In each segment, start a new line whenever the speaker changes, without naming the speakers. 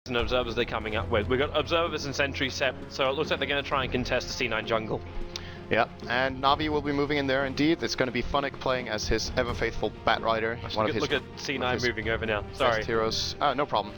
and observers they're coming up with. We've got observers and sentry set, so it looks like they're going to try and contest the C9 jungle.
Yeah, and Navi will be moving in there indeed. It's going to be Funnick playing as his ever-faithful Bat Rider.
Look at C9 moving over now. Sorry.
Best heroes. No problem.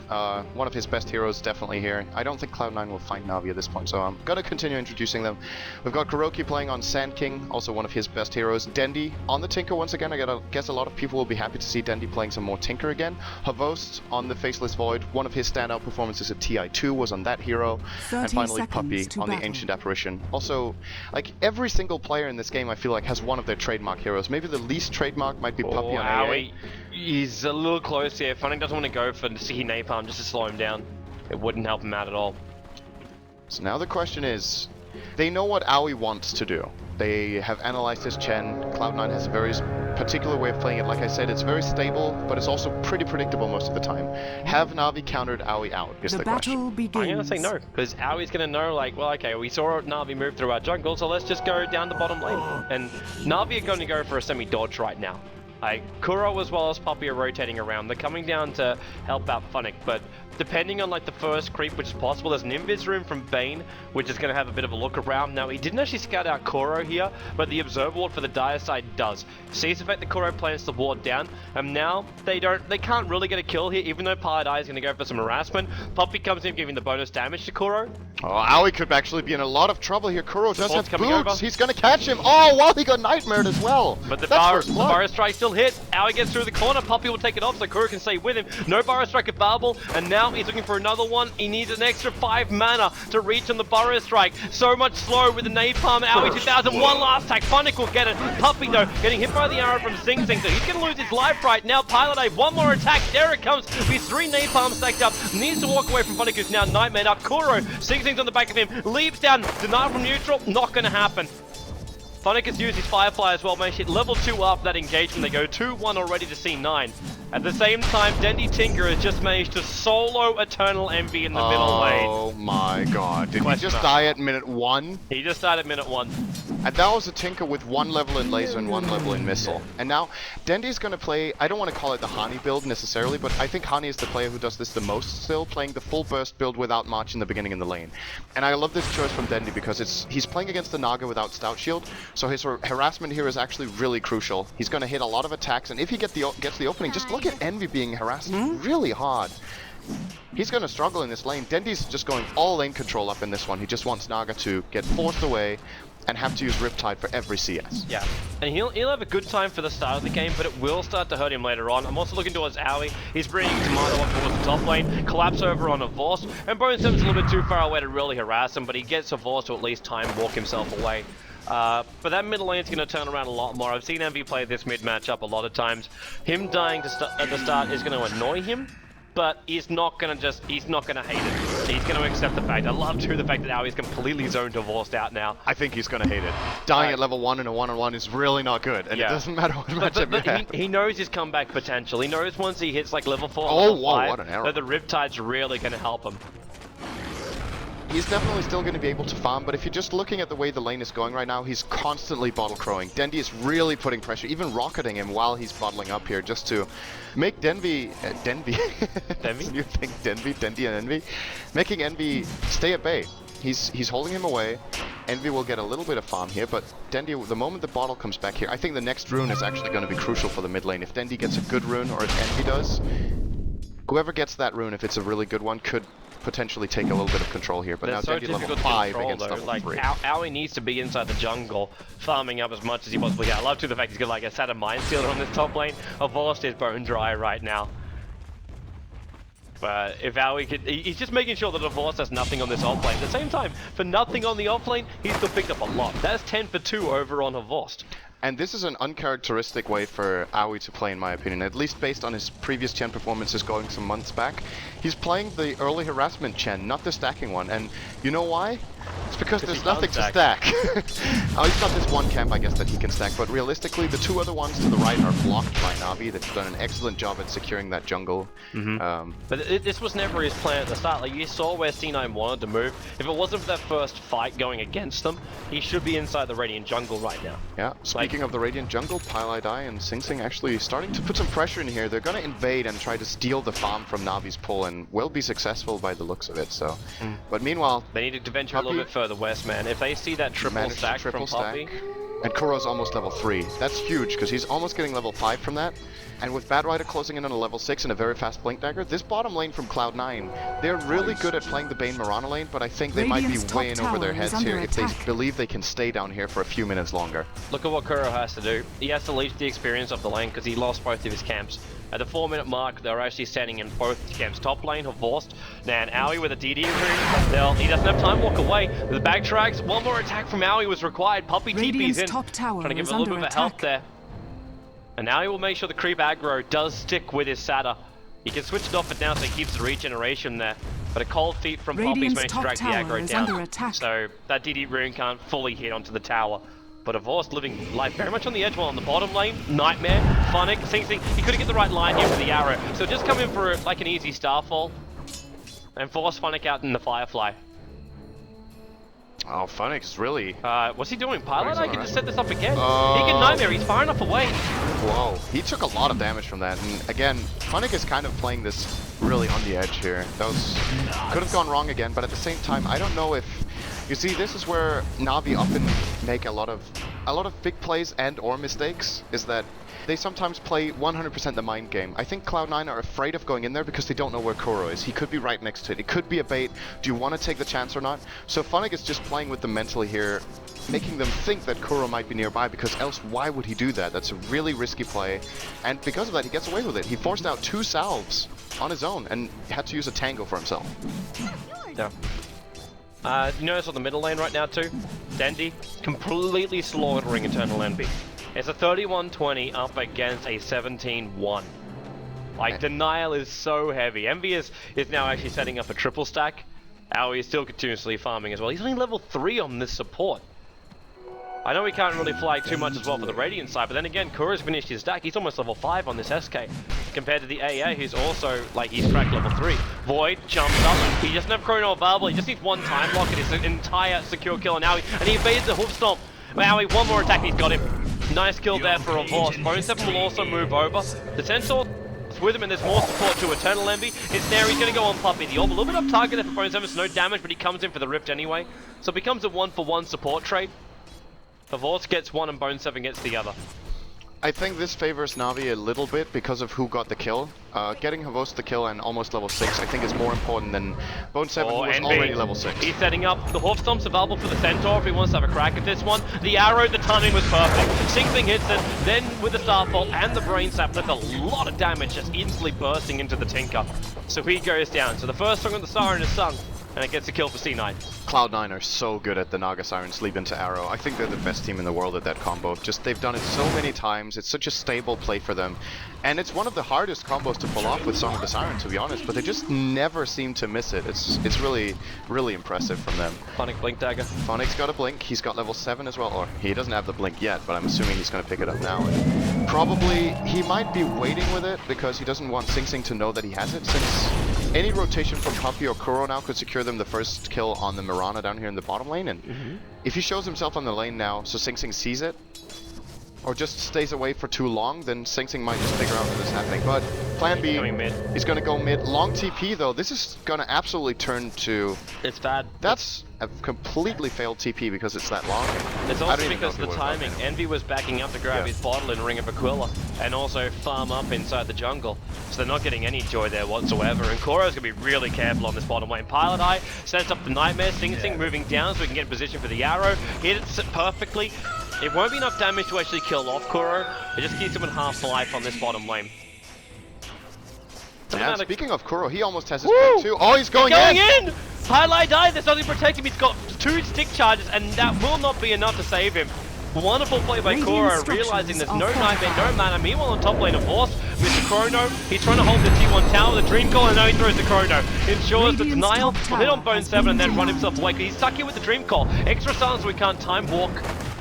One of his best heroes definitely here. I don't think Cloud9 will find Navi at this point, so I'm going to continue introducing them. We've got Kuroki playing on Sand King, also one of his best heroes. Dendi on the Tinker once again. I guess a lot of people will be happy to see Dendi playing some more Tinker again. ХВОСТ on the Faceless Void. One of his standout performances at TI2 was on that hero. And finally Puppy on the Ancient Apparition. Also, like every single player in this game I feel like has one of their trademark heroes. Maybe the least trademark might be Puppy on AA.
He's a little close here. Funnick doesn't want to go for the Sticky Napalm just to slow him down. It wouldn't help him out at all.
So now the question is, they know what Aoi wants to do. They have analyzed his Chen. Cloud9 has a very particular way of playing it. Like I said, it's very stable, but it's also pretty predictable most of the time. Have Navi countered Aoi out, is the question.
I'm going to say no, because Aoi's going to know, like, well, okay, we saw Navi move through our jungle, so let's just go down the bottom lane. And Navi are going to go for a semi-dodge right now. Kuro as well as Puppy are rotating around. They're coming down to help out Funnick, but depending on like the first creep which is possible, there's an invis room from Bane, which is going to have a bit of a look around. Now, he didn't actually scout out Kuro here, but the observer ward for the dire side does. Sees the fact that Kuro plans the ward down, and now they can't really get a kill here, even though Paladai is going to go for some harassment. Puppy comes in giving the bonus damage to Kuro.
Oh, Aoi could actually be in a lot of trouble here. Kuro does have boots. He's going to catch him. Oh, wow, he got nightmared as well.
But the Burrow Strike still hit. Aoi gets through the corner. Puppy will take it off so Kuro can stay with him. No Burrow Strike available, and now he's looking for another one. He needs an extra 5 mana to reach on the Burrow Strike. So much slow with the Napalm. Aoi 2001 last attack. Funnick will get it. Puppy, though, getting hit by the arrow from Sing Sing, so he's going to lose his life right now. Pilot one more attack. There it comes. With 3 Napalms stacked up. Needs to walk away from Funnick, who's now nightmared up. Kuro, Sing Sing's on the back of him. Leaps down. Denial from neutral. Not going to happen. Funnick has used his Firefly as well, makes it level 2 after that engagement. They go 2-1 already to C9. At the same time, Dendi Tinker has just managed to solo Eternal Envy in the middle lane.
Oh my god. Did he just die at minute 1?
He just died at minute 1.
And that was a Tinker with 1 level in laser and 1 level in missile. And now, Dendi's going to play, I don't want to call it the Hani build necessarily, but I think Hani is the player who does this the most still, playing the full burst build without March in the beginning in the lane. And I love this choice from Dendi because he's playing against the Naga without Stout Shield, so his harassment here is actually really crucial. He's going to hit a lot of attacks, and if he gets the opening, just look at Envy being harassed really hard. He's going to struggle in this lane. Dendi's just going all lane control up in this one. He just wants Naga to get forced away and have to use Riptide for every CS.
Yeah, and he'll have a good time for the start of the game, but it will start to hurt him later on. I'm also looking towards Aoi. He's bringing Tomato up towards the top lane, collapse over on ХВОСТ, and Bone Sims a little bit too far away to really harass him, but he gets ХВОST to at least time walk himself away. But that mid lane's going to turn around a lot more. I've seen Envy play this mid matchup a lot of times. Him dying at the start is going to annoy him, but he's not going to hate it. He's going to accept the fact. I love too the fact that Aoi's completely zoned ХВОST out now.
I think he's going to hate it. Dying at level 1 in a 1-on-1 is really not good, and it doesn't matter what matchup you have.
He knows his comeback potential. He knows once he hits like level 4 or
level
5,
what an arrow.
that the Riptide's really going to help him.
He's definitely still going to be able to farm, but if you're just looking at the way the lane is going right now, he's constantly bottle crowing. Dendi is really putting pressure, even rocketing him while he's bottling up here, just to make Dendi and Envy? Making Envy stay at bay. He's holding him away. Envy will get a little bit of farm here, but Dendi, the moment the bottle comes back here, I think the next rune is actually going to be crucial for the mid lane. If Dendi gets a good rune, or if Envy does, whoever gets that rune, if it's a really good one, could potentially take a little bit of control here, but now Dendi level 5 against level 3.
Aoi needs to be inside the jungle, farming up as much as he possibly can. I love too the fact he's got like a set of Mind Stealer on this top lane. ХВОСT is bone dry right now. But if Aoi could, he's just making sure that ХВОST has nothing on this off lane. At the same time, for nothing on the off lane, he's still picked up a lot. That's 10 for 2 over on ХВОST.
And this is an uncharacteristic way for Aoi to play, in my opinion, at least based on his previous Chen performances going some months back. He's playing the early harassment Chen, not the stacking one, and you know why? It's because there's
he
nothing
can't
to stack. Oh, he's got this one camp, I guess, that he can stack, but realistically, the two other ones to the right are blocked by Navi. They've done an excellent job at securing that jungle.
But this was never his plan at the start. Like, you saw where C9 wanted to move. If it wasn't for that first fight going against them, he should be inside the Radiant jungle right now.
Yeah, speaking of the Radiant jungle, Pile and Sing Sing actually starting to put some pressure in here. They're going to invade and try to steal the farm from Navi's pull, and will be successful by the looks of it, so. But meanwhile,
they need to venture a little bit further west, man. If they see that triple stack from Puppy...
And Kuro's almost level 3. That's huge, because he's almost getting level 5 from that. And with Bad Rider closing in on a level 6 and a very fast Blink Dagger, this bottom lane from Cloud9, they're really good at playing the Bane Mirana lane, but I think they might be way in over their heads here if they believe they can stay down here for a few minutes longer.
Look at what Kuro has to do. He has to leech the experience of the lane because he lost both of his camps. At the 4-minute mark, they're actually standing in both camps. Top lane, ХВОСТ. Now, Aoi with a DD room. He doesn't have time to walk away. The backtracks. One more attack from Aoi was required. Puppy TP's in. Trying to give him a little bit of help there. And now he will make sure the creep aggro does stick with his Sata. He can switch it off it now so he keeps the regeneration there. But a cold feet from Poppy's managed to drag the aggro down. So that DD rune can't fully hit onto the tower. But ХВОSТ living life very much on the edge while on the bottom lane. Nightmare, Funnick, Sing Sing. He couldn't get the right line here for the arrow. So just come in for like an easy starfall. And force Funnick out in the Firefly.
Oh, Funnick's really...
what's he doing? Pilot? I can just set this up again. He can Nightmare, he's far enough away.
Whoa, he took a lot of damage from that. And again, Funnick is kind of playing this really on the edge here. That was... could have gone wrong again, but at the same time, I don't know if... You see, this is where Navi often make a lot of big plays and or mistakes, is that they sometimes play 100% the mind game. I think Cloud9 are afraid of going in there because they don't know where Kuro is. He could be right next to it. It could be a bait. Do you want to take the chance or not? So Funnick is just playing with them mentally here, making them think that Kuro might be nearby, because else why would he do that? That's a really risky play. And because of that, he gets away with it. He forced out 2 salves on his own and had to use a tango for himself.
Yeah. You notice on the middle lane right now too, Dandy completely slaughtering Eternal Envy. It's a 31-20 up against a 17-1. Like, denial is so heavy. Envy is now actually setting up a triple stack. Aoi is still continuously farming as well. He's only level 3 on this support. I know we can't really flag too much as well for the Radiant side, but then again, Kuro's finished his stack. He's almost level 5 on this SK, compared to the AA, who's also, like, he's cracked level 3. Void jumps up, he doesn't have Chrono available, he just needs one time lock at his entire secure kill on Aoi, and he evades the hoof stomp. Aoi, one more attack, he's got him. Nice kill there for ХВОSТ. Bone 7 will also move over. The Centaur is with him, and there's more support to Eternal Envy. It's there, he's going to go on Puppy. The orb, a little bit off target there for Bone 7, so no damage, but he comes in for the Rift anyway. So it becomes a 1-for-1 support trade. ХВОSТ gets one and Bone 7 gets the other.
I think this favors Navi a little bit because of who got the kill. Getting ХВОST the kill and almost level 6 I think is more important than Bone 7 who was already level 6.
He's setting up the hoof stomps available for the Centaur if he wants to have a crack at this one. The arrow, the timing was perfect. Sing Sing hits it, then with the Starfall and the Brain Sap, that's a lot of damage just instantly bursting into the Tinker. So he goes down. So the first song of the Siren is sung, and it gets a kill for C9.
Cloud9 are so good at the Naga Siren Sleep into Arrow. I think they're the best team in the world at that combo. Just, they've done it so many times. It's such a stable play for them. And it's one of the hardest combos to pull off with Song of the Siren, to be honest. But they just never seem to miss it. It's really, really impressive from them.
Funnick Blink Dagger.
Funnick's got a Blink. He's got level 7 as well. Or, he doesn't have the Blink yet, but I'm assuming he's going to pick it up now. And probably, he might be waiting with it because he doesn't want Sing Sing to know that he has it, since any rotation from Puppy or Kuro now could secure them the first kill on the Mirana down here in the bottom lane, and if he shows himself on the lane now so Sing Sing sees it, or just stays away for too long, then Sing Sing might just figure out what is happening. But plan B, he's going to go mid. Long TP though, this is going to absolutely turn to...
It's bad.
That's a completely failed TP because it's that long.
It's also because of the timing. Envy was backing up to grab his bottle in Ring of Aquila, and also farm up inside the jungle. So they're not getting any joy there whatsoever, and Kuro's going to be really careful on this bottom lane. Pilot Eye sets up the Nightmare, Sing Sing moving down so we can get in position for the arrow. Hit it perfectly. It won't be enough damage to actually kill off Kuro. It just keeps him at half life on this bottom lane.
Yeah, speaking of Kuro, he almost has his pick too. Oh, he's going in!
Highlight dies, there's nothing to protect him. He's got 2 stick charges, and that will not be enough to save him. Wonderful play by Kuro, realizing there's no Nightmare, no mana. Meanwhile on top lane of ХВОSТ, Mr. Chrono. He's trying to hold the T1 tower, the Dream Call, and now he throws the Chrono. Ensures the denial. Will hit on Bone 7 and then run himself away. He's stuck here with the Dream Call. Extra silence so we can't time walk.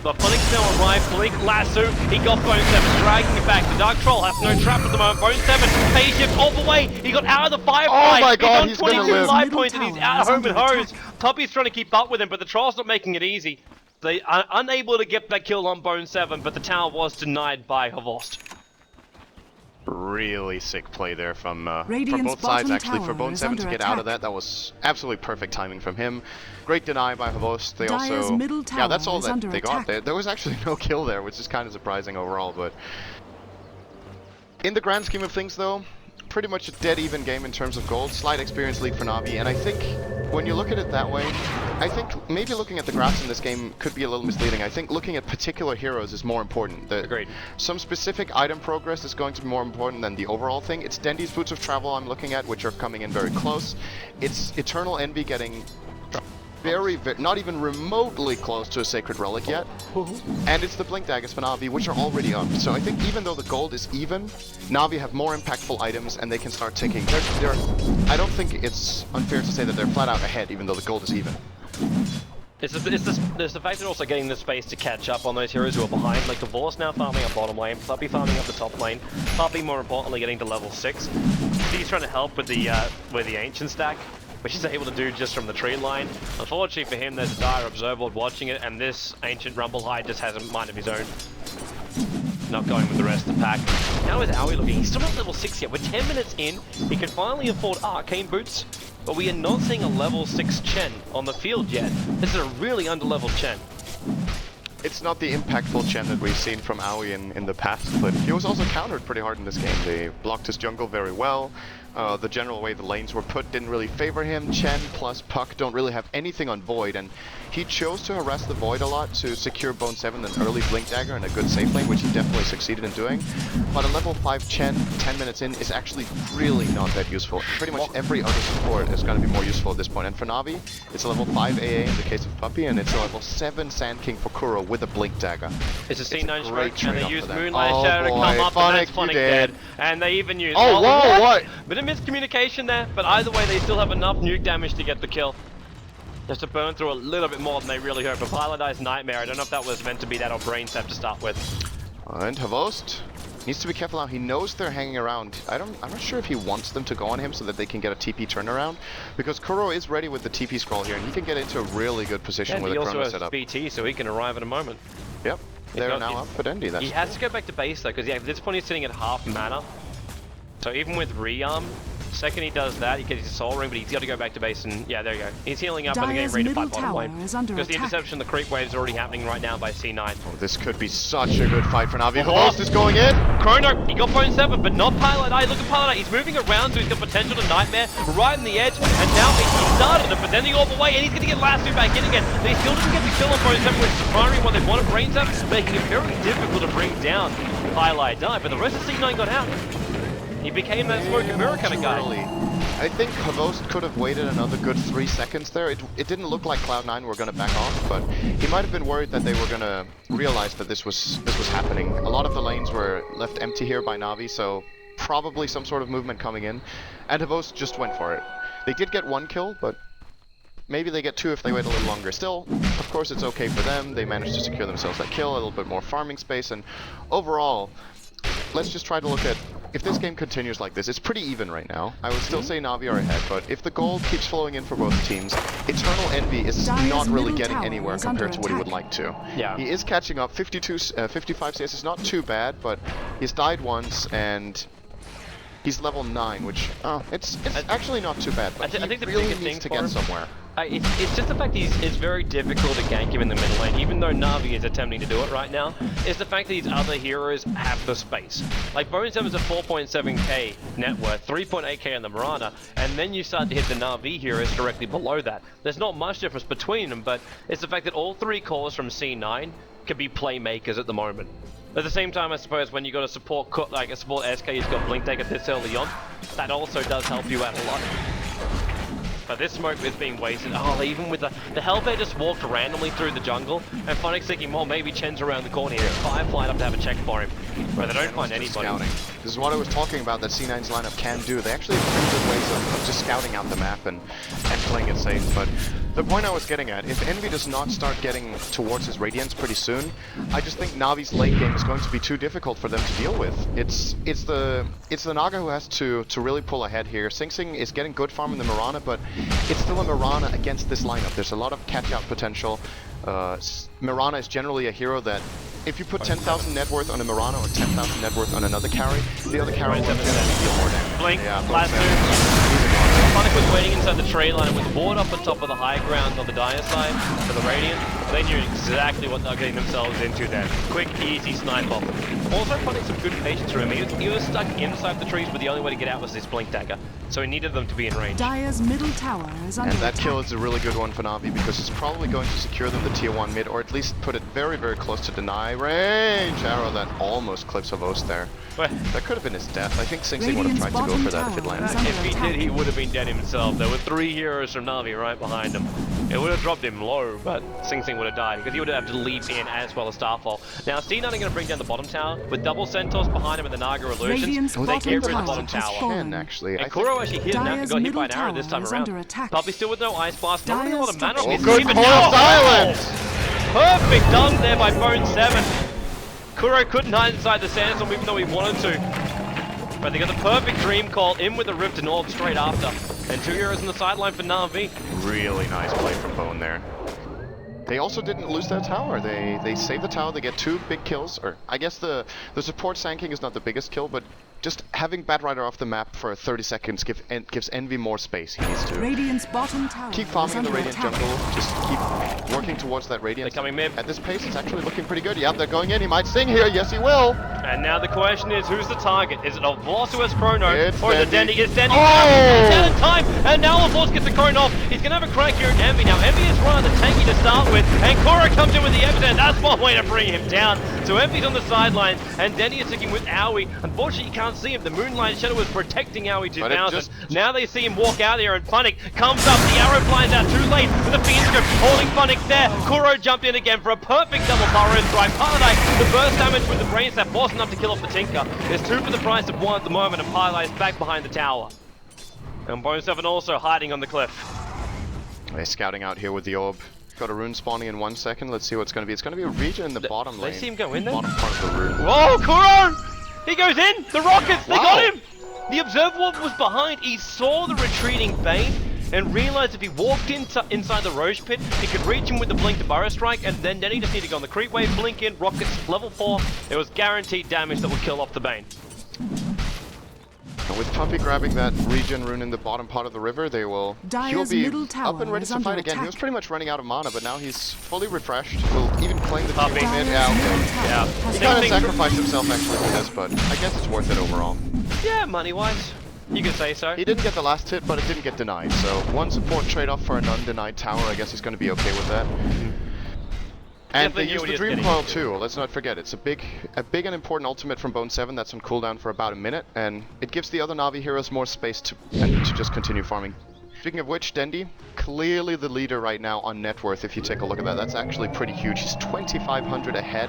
The Phoenix now arrived. Blink lasso. He got Bone 7, dragging it back. The Dark Troll has no trap at the moment. Bone 7, phase shift all the way. He got out of the firefight.
Oh my god,
he's on 22
live.
life points and he's out home and hose. Puppy's trying to keep up with him, but the Troll's not making it easy. They are unable to get that kill on Bone 7, but the tower was denied by ХВОСТ.
Really sick play there from
Radiant's
both sides,
bottom
actually. For
tower
Bone
is
7 to
under
get out of
attack.
that was absolutely perfect timing from him. Great deny by ХВОST. They
Dire's
also...
middle
Yeah, that's
tower
all
is
that
under
they got
attack.
there. There was actually no kill there, which is kind of surprising overall, but... In the grand scheme of things, though, pretty much a dead even game in terms of gold. Slight experience lead for Navi, and I think when you look at it that way, I think maybe looking at the graphs in this game could be a little misleading. I think looking at particular heroes is more important.
Agreed.
Some specific item progress is going to be more important than the overall thing. It's Dendy's Boots of Travel I'm looking at, which are coming in very close. It's Eternal Envy getting very, not even remotely close to a Sacred Relic yet. And it's the Blink Daggers for Navi, which are already up. So I think even though the gold is even, Navi have more impactful items and they can start ticking. I don't think it's unfair to say that they're flat out ahead, even though the gold is even.
It's the fact that also getting the space to catch up on those heroes who are behind, like ХВОST now farming up bottom lane, Puppy farming up the top lane, Puppy more importantly getting to level 6. He's trying to help with the Ancient stack, which he's able to do just from the tree line. Unfortunately for him, there's a Dire Observer watching it, and this Ancient Rumblehide just has a mind of his own. Not going with the rest of the pack. How is Aoi looking? He's still not level 6 yet. We're 10 minutes in. He can finally afford Arcane Boots, but we are not seeing a level 6 Chen on the field yet. This is a really under-leveled Chen.
It's not the impactful Chen that we've seen from Aoi in the past, but he was also countered pretty hard in this game. They blocked his jungle very well. The general way the lanes were put didn't really favor him. Chen plus Puck don't really have anything on Void, and he chose to harass the Void a lot to secure Bone 7 an early Blink Dagger and a good safe lane, which he definitely succeeded in doing. But a level 5 Chen, 10 minutes in, is actually really not that useful. Pretty much every other support is going to be more useful at this point. And for Navi, it's a level 5 AA in the case of Puppy, and it's a level 7 Sand King for Kuro with a Blink Dagger.
It's a C9
great
stroke, and they
trade-off
use
for them.
Moonlight
Oh
Shadow to
boy,
come up, and that's
Phonic, you
Phonic dead.
dead.
And they even use...
Oh, whoa, what?
Bit of miscommunication there, but either way, they still have enough nuke damage to get the kill. Just to burn through a little bit more than they really hurt. But Paladin's Nightmare, I don't know if that was meant to be that or Brain Sap to start with.
And ХВОST needs to be careful now. He knows they're hanging around. I'm not sure if he wants them to go on him so that they can get a TP turnaround, because Kuro is ready with the TP scroll here, and he can get into a really good position with a Chrono
He also
setup.
has BT, so he can arrive in a moment.
Yep, they're now up for Dendy. That's
he has to go back to base though, because at this point he's sitting at half mana. So even with Rearm, second he does that, he gets his soul ring, but he's got to go back to base, and yeah, there you go. He's healing up and getting
Dire's
ready to fight
middle
bottom
tower
lane.
is under
Because the
attack.
interception, the creep wave is already happening right now by C9.
Oh, this could be such a good fight for Navi.
Oh.
ХВОST is going in.
Chrono, he got Bone 7, but not Pilot Eye. Look at Pilot Eye, he's moving around, so he's got potential to Nightmare right on the edge, and now he started it, but then he all the way, and he's going to get Lasso back in again. They still didn't get the kill on Bone 7, which is the primary one they wanted Brain Sap, making it very difficult to bring down Pilot Eye, but the rest of C9 got out. He became that smoke and mirror kind of guy.
I think ХВОST could have waited another good 3 seconds there. It didn't look like Cloud9 were going to back off, but he might have been worried that they were going to realize that this was happening. A lot of the lanes were left empty here by Navi, so probably some sort of movement coming in, and ХВОST just went for it. They did get 1 kill, but maybe they get 2 if they wait a little longer. Still, of course, it's okay for them. They managed to secure themselves that kill, a little bit more farming space, and overall, let's just try to look at, if this game continues like this, it's pretty even right now. I would still say Navi are ahead, but if the gold keeps flowing in for both teams, Eternal Envy is
Dire's
not really
middle
getting
tower
anywhere
is
compared
under
to what he would
attack.
like to.
Yeah.
He is catching up. 55 CS is not too bad, but he's died once, and he's level 9, which, it's actually not too bad, but
I think the
he really
biggest
needs
thing
to
for
get
him-
somewhere.
It's just the fact that it's very difficult to gank him in the middle lane, even though Navi is attempting to do it right now. It's the fact that these other heroes have the space. Like Bone 7's a 4.7k net worth, 3.8k on the Mirana, and then you start to hit the Navi heroes directly below that. There's not much difference between them, but it's the fact that all 3 cores from C9 can be playmakers at the moment. At the same time, I suppose when you got a support SK, you've got Blink Dagger this early on, that also does help you out a lot. But this smoke is being wasted. Oh, even with the Hellbear just walked randomly through the jungle, and Phonic's thinking, well, maybe Chen's around the corner here. Firefly up to have a check for him, where they don't find anybody.
Scouting. This is what I was talking about that C9's lineup can do. They actually have pretty good ways of just scouting out the map and playing it safe. But the point I was getting at, if Envy does not start getting towards his Radiance pretty soon, I just think Navi's late game is going to be too difficult for them to deal with. It's the Naga who has to really pull ahead here. Sing Sing is getting good farm in the Mirana, but it's still a Mirana against this lineup. There's a lot of catch-out potential. Mirana is generally a hero that if you put 10,000 net worth on a Mirana or 10,000 net worth on another carry, the other carry will generally deal more damage.
Blink,
Yeah,
last move. Panic was waiting inside the tree line with the ward up on top of the high ground on the Dire side for the Radiant. They knew exactly what they were getting themselves into there. Quick, easy snipe off. Also, Panic some good patience for him. He was stuck inside the trees, but the only way to get out was this blink dagger. So he needed them to be in range.
Dire's middle tower is under
And that
attack.
kill is a really good one for Navi because it's probably going to secure them the tier 1 mid, or at least put it very, very close to deny range. Arrow that almost clips ХВОСT there.
Well,
That could have been his death. I think Sing Sing would have tried to go for that if it landed.
if he did, he would have been dead himself. There were 3 heroes from Navi right behind him. It would have dropped him low, but Sing Sing would have died because he would have to leap in as well as Starfall. Now, C9 are going to bring down the bottom tower with double Centaurs behind him and the Naga illusions.
Radiant's
They
bottom
get rid of the
tower
bottom
has
tower.
fallen.
Actually,
And Kuro actually hit
Dire's
got hit by an
middle
arrow this time
tower is
around.
under attack.
Puppy still with no Ice Blast, not running a lot of mana on
Dire's
his
good
team, but
call
now-
of silence!
Perfect done there by Bone 7. Kuro couldn't hide inside the sandstorm even though he wanted to. But they got the perfect dream call in with the Rift and Orb straight after. And 2 heroes on the sideline for Navi.
Really nice play from Bone there. They also didn't lose their tower. They saved the tower. They get 2 big kills. Or I guess the support sanking is not the biggest kill, but just having Batrider off the map for 30 seconds gives Envy more space. He needs to
Radiant's bottom tower
keep
is
farming in the
under
Radiant
attack.
jungle. Just keep working towards that Radiant.
They're coming mid.
At this pace, it's actually looking pretty good. Yeah, they're going in. He might sing here. Yes, he will.
And now the question is, who's the target? Is it a Velociraptor Chrono
It's
or is it
Dendy.
Dendy? It's Dendy.
Oh!
He's out of time, and now LaForce gets the Chrono off. He's gonna have a crack here at Envy. Now Envy is run the tanky to start with, and Kuro comes in with the Epicenter. That's one way to bring him down. So Envy's on the sidelines, and Dendy is sticking with Owie. Unfortunately, you can't see him. The Moonlight Shadow is protecting Owie 2000. Now they see him walk out there, and Funnick comes up. The arrow flies out too late with the Fiend Script holding Funnick there. Kuro jumped in again for a perfect double burrow strike. Paradise, the burst damage with the brain snap forced enough to kill off the Tinker. There's 2 for the price of 1 at the moment, and Paradise back behind the tower. And Bone 7 also hiding on the cliff.
They're scouting out here with the orb. Got a rune spawning in 1 second. Let's see what's going to be. It's going to be a region in the bottom lane.
They see him go in there?
Bottom part of the rune.
Whoa, Kuro! He goes in! The rockets, they
Wow.
got him! The Observer Orb was behind. He saw the retreating Bane and realized if he walked inside the Roche pit, he could reach him with the blink to Burrow Strike, and then he just needed to go on the creep wave, blink in, rockets, level 4. It was guaranteed damage that would kill off the Bane.
And with Puppy grabbing that regen rune in the bottom part of the river, he'll
Dire's
be
middle tower
up and ready
is
to
under
fight again. He
attack.
was pretty much running out of mana, but now he's fully refreshed. He'll even claim the
Puppy.
tier 1 mid.
Dire's
Yeah,
middle
okay.
tower
Yeah.
has
He
Same
kind of
thing.
sacrificed himself actually for this, but I guess it's worth it overall.
Yeah, money-wise. You could say so.
He didn't get the last hit, but it didn't get denied. So 1 support trade-off for an undenied tower. I guess he's going to be okay with that. And
Definitely
they
knew
used
what
the
he was
Dream
getting
Coil
into.
too, let's not forget. It's a big and important ultimate from Bone 7 that's on cooldown for about a minute, and it gives the other Navi heroes more space to just continue farming. Speaking of which, Dendy, clearly the leader right now on net worth if you take a look at that. That's actually pretty huge. He's 2,500 ahead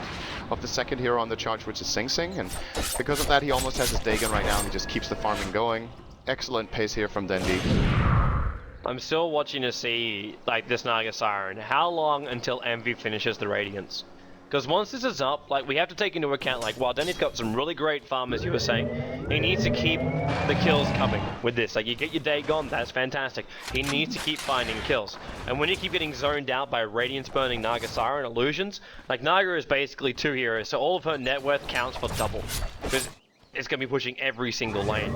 of the second hero on the charge, which is Sing Sing, and because of that he almost has his Dagon right now and he just keeps the farming going. Excellent pace here from Dendy.
I'm still watching to see, like, this Naga Siren. How long until Envy finishes the Radiance? Because once this is up, like, we have to take into account, like, while Denny's got some really great farm, as you were saying, he needs to keep the kills coming with this. Like, you get your day gone, that's fantastic. He needs to keep finding kills. And when you keep getting zoned out by Radiance burning Naga Siren illusions, like, Naga is basically 2 heroes, so all of her net worth counts for double. Because it's going to be pushing every single lane.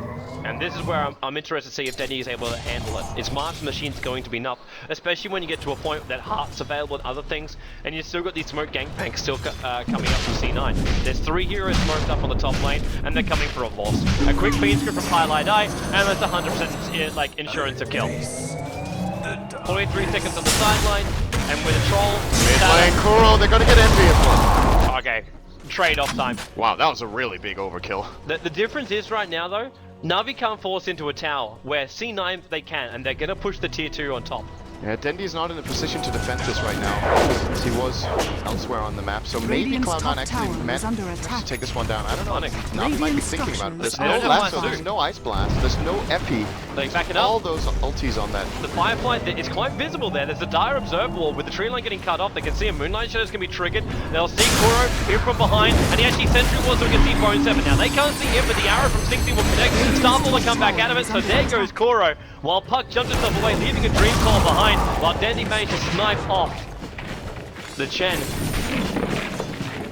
And this is where I'm interested to see if Denny is able to handle it. Is Mark's Machine's going to be enough? Especially when you get to a point that Heart's available and other things, and you've still got these smoke gangplanks still coming up from C9. There's 3 heroes smoked up on the top lane, and they're coming for a loss. A quick Fiend Script from Highlight Eye, and that's 100% like insurance of kill. 43 seconds on the sideline, and with a troll...
Mid lane, Kuro, they're gonna get Envy as well.
Okay, trade-off time.
Wow, that was a really big overkill.
The difference is right now though, Navi can't force into a tower, where C9 they can, and they're gonna push the tier 2 on top.
Yeah, Dendy's not in a position to defend this right now, as he was elsewhere on the map, so maybe
Radiant's
Cloud9
top
actually
tower
meant
is under
to
attack.
take this one down. I don't know. Navi might be thinking about it. There's no
Structures
lasso,
are
there's no ice blast, there's no epi.
Like backing up.
All those ultis on that.
The Firefly is quite visible there. There's a dire observer wall with the tree line getting cut off. They can see a Moonlight Shadow's going to be triggered. They'll see Kuro here from behind, and he actually sentry wall so we can see Bone 7. Now they can't see him, but the arrow from Sing Sing will connect. Starfall will come back out of it, so there goes Kuro. While Puck jumps himself away, leaving a Dream Call behind, while Dandy managed to snipe off the Chen.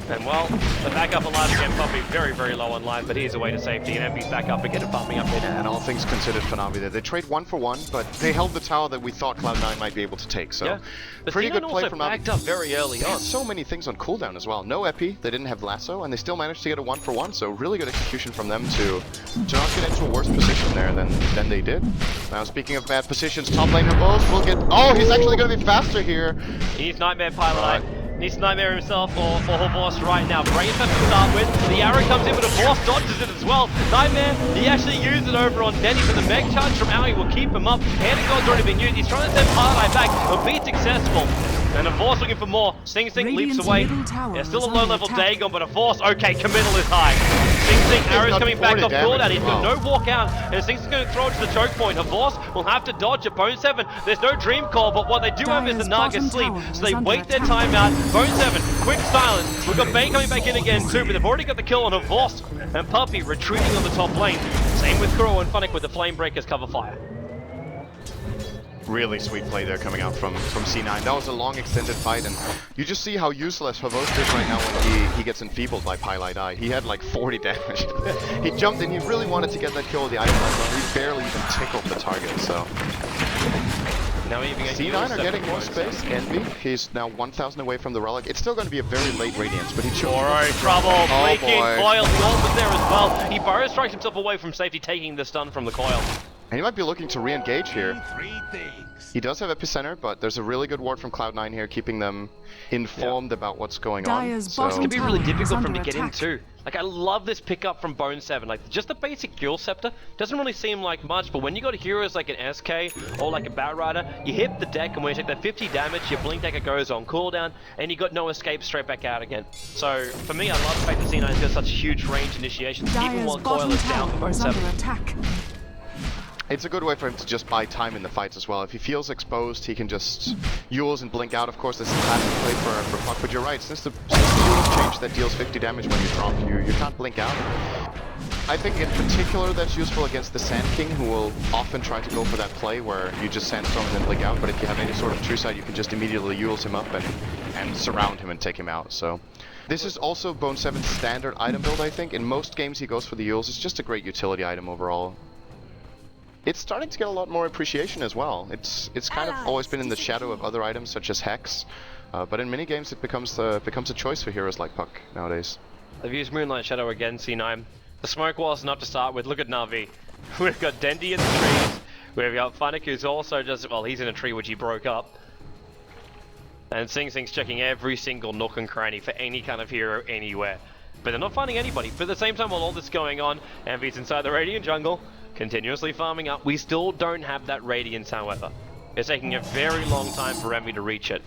And well, the backup alive again, Puppy very, very low on life, but he's away to safety, and Envy's back up again and bumping up mid.
And all things considered for Navi there. They trade 1 for 1, but they held the tower that we thought Cloud9 might be able to take, so
Yeah. But
pretty good
C9
play
also
from Navi.
backed up very early
They
on.
had so many things on cooldown as well. No epi, they didn't have lasso, and they still managed to get a 1 for 1, so really good execution from them to not get into a worse position there than they did. Now speaking of bad positions, top laner Bose will get... Oh, he's actually going to be faster here.
He's Nightmare Pilot. Needs to Nightmare himself or ХВОСТ right now. Brains has to start with. The arrow comes in, but ХВОSТ dodges it as well. Nightmare, he actually used it over on Denny for the mech charge from Aoi will keep him up. Hand of God's already been used. He's trying to send Pilot back. He'll be successful. And ХВОSТ looking for more. Sing Sing leaps
Radiant's
away.
middle tower
Yeah, still a
is
low
under
level
attack.
Dagon, but ХВОST, okay, committal is high. Sing Sing, arrows
got
coming back
40
off
damage.
cooldown. He's got
Wow.
no walk out, and Sing Sing's going to throw it to the choke point. ХВОST will have to dodge it. Bone 7, there's no Dream Call, but what they do have is the
Dire's
Naga
bottom
sleep,
tower
so they
is under
wait their
attack.
time out. Bone 7, quick silence. We've got Bane coming back in again too, but they've already got the kill on ХВОST, and Puppy retreating on the top lane. Same with Kuro and Funnick with the Flame Breakers cover fire.
Really sweet play there coming out from C9. That was a long extended fight, and you just see how useless ХВОST is right now when he gets enfeebled by Pilot Eye. He had like 40 damage. He jumped in, he really wanted to get that kill with the item blast, and he barely even tickled the target, so...
Now even
C9 are getting more space. Envy, he's now 1,000 away from the relic. It's still going to be a very late Radiance, but he chose...
Kuro trouble, leaking
boy.
coil, the ult was there as well. He burrow strikes himself away from safety, taking the stun from the coil.
And he might be looking to re-engage here. He does have Epicenter, but there's a really good ward from Cloud9 here, keeping them informed about what's going on.
Dire's
So,
It's gonna be really
Tower is
difficult for him to
under
get in
attack.
too. Like, I love this pickup from Bone 7. Like, just the basic Dual Scepter doesn't really seem like much, but when you got heroes like an SK or like a Batrider, you hit the deck, and when you take that 50 damage, your Blink Decker goes on cooldown, and you got no escape straight back out again. So, for me, I love the fact that C9's got such huge range initiations, even
Dire's
while coil
bottom
is down for
tower
Bone
is
7.
under attack.
it's a good way for him to just buy time in the fights as well. If he feels exposed, he can just Yules and blink out. Of course, this is a classic play for Puck, but you're right. Since the Yules change that deals 50 damage when you drop, you can't blink out. I think in particular that's useful against the Sand King, who will often try to go for that play where you just sandstorm and then blink out, but if you have any sort of true sight, you can just immediately Yules him up and surround him and take him out. So this is also Bone 7's standard item build, I think. In most games he goes for the Yules. It's just a great utility item overall. It's starting to get a lot more appreciation as well. It's kind of always been in the shadow of other items such as Hex, but in many games it becomes a choice for heroes like Puck nowadays.
They've used Moonlight Shadow again, C9. The smoke wall's enough to start with. Look at Na Vi. We've got Dendy in the trees. We've got Funnick, who's also just, well, he's in a tree which he broke up. And Sing Sing's checking every single nook and cranny for any kind of hero anywhere. But they're not finding anybody. But at the same time, while all this is going on, Envy's inside the Radiant jungle, continuously farming up. We still don't have that Radiance, however. It's taking a very long time for Envy to reach it.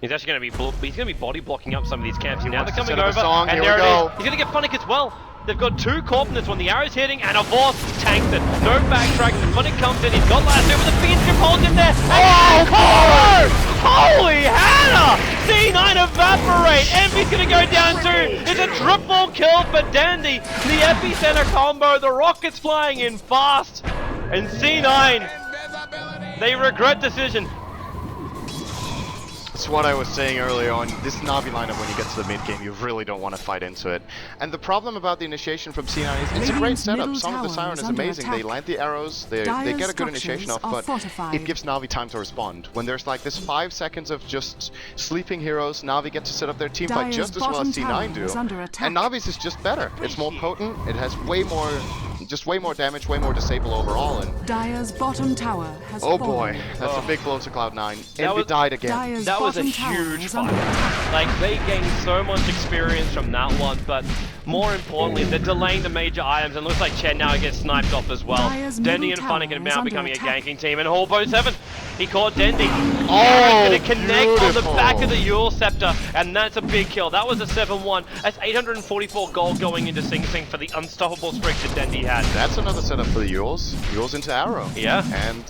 He's actually going to be body blocking up some of these camps. Now they're coming over, and there it is. He's going to get Funnick as well. They've got two Corp in this one. The arrow's hitting, and ХВОСТ tanked it. No backtrack. Funnick comes in. He's got last over the Fiend Strip holds him there. Oh, Kuro! Holy Hannah! C9 evaporate. Envy's going to go down too. It's a triple kill for Dandy. The epicenter combo. The rockets flying in fast. And C9, they regret decision.
That's what I was saying earlier on. This Navi lineup, when you get to the mid game, you really don't want to fight into it. And the problem about the initiation from C9 is it's a great setup. Song of the Siren is amazing. They land the arrows, they get a good initiation off, but it gives Navi time to respond. When there's like this 5 seconds of just sleeping heroes, Navi get to set up their team fight just as well as C9 do. And Navi's is just better. It's more potent, it has way more damage, way more disable overall. And
Dire's bottom tower has
oh
fallen.
boy, that's a big blow to Cloud9. Envy died again.
That was a huge fight. Like, they gained so much experience from that one, but more importantly, they're delaying the major items, and looks like Chen now gets sniped off as well. Dendy and Funnick are now becoming a ganking team, and Bone 7 He caught Dendy.
Oh,
Gonna connect on the
beautiful.
back of the Eul Scepter, and that's a big kill. That was a 7-1. That's 844 gold going into Sing Sing for the unstoppable streak that Dendy had.
That's another setup for the Yules. Yules into Arrow.
Yeah.
And